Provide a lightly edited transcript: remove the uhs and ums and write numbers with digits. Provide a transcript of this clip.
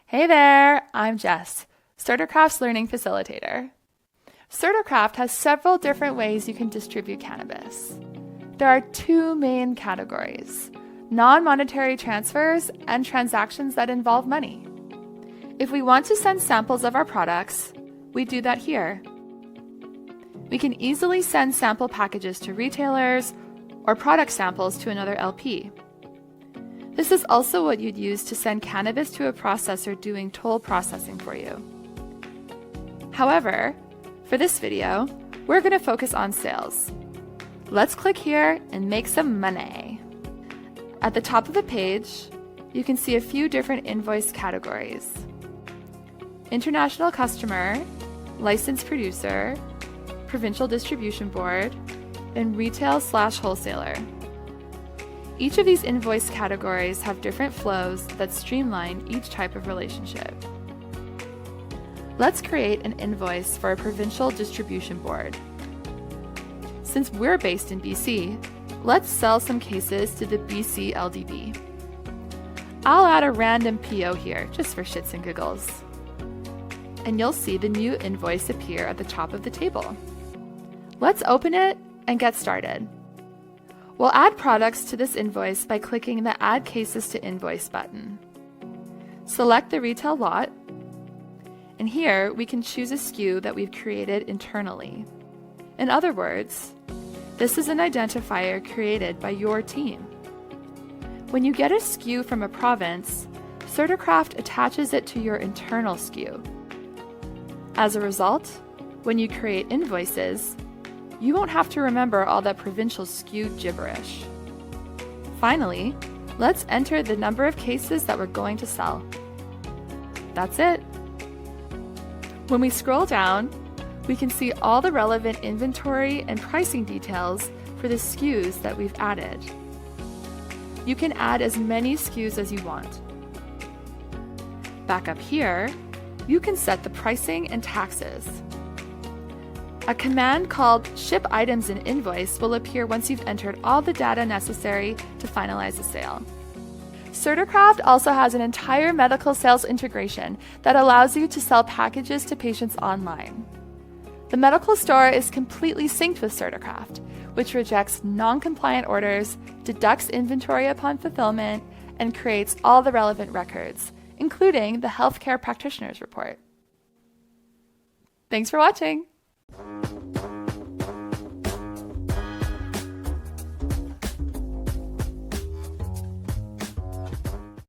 Hey there, I'm Jess, CertiCraft's learning facilitator. CertiCraft has several different ways you can distribute cannabis. There are two main categories: non-monetary transfers and transactions that involve money. If we want to send samples of our products, we do that here. We can easily send sample packages to retailers or product samples to another LP. This is also what you'd use to send cannabis to a processor doing toll processing for you. However, for this video, we're going to focus on sales. Let's click here and make some money. At the top of the page, you can see a few different invoice categories: international customer, licensed producer, provincial distribution board, and retail/wholesaler. Each of these invoice categories have different flows that streamline each type of relationship. Let's create an invoice for a provincial distribution board. Since we're based in BC, let's sell some cases to the BC LDB. I'll add a random PO here, just for shits and giggles. And you'll see the new invoice appear at the top of the table. Let's open it and get started. We'll add products to this invoice by clicking the Add Cases to Invoice button. Select the retail lot, and here we can choose a SKU that we've created internally. In other words, this is an identifier created by your team. When you get a SKU from a province, CertiCraft attaches it to your internal SKU. As a result, when you create invoices, you won't have to remember all that provincial SKU gibberish. Finally, let's enter the number of cases that we're going to sell. That's it. When we scroll down, we can see all the relevant inventory and pricing details for the SKUs that we've added. You can add as many SKUs as you want. Back up here, you can set the pricing and taxes. A command called Ship Items in Invoice will appear once you've entered all the data necessary to finalize the sale. CertiCraft also has an entire medical sales integration that allows you to sell packages to patients online. The medical store is completely synced with CertiCraft, which rejects non-compliant orders, deducts inventory upon fulfillment, and creates all the relevant records, including the Healthcare Practitioners Report. Thanks for watching!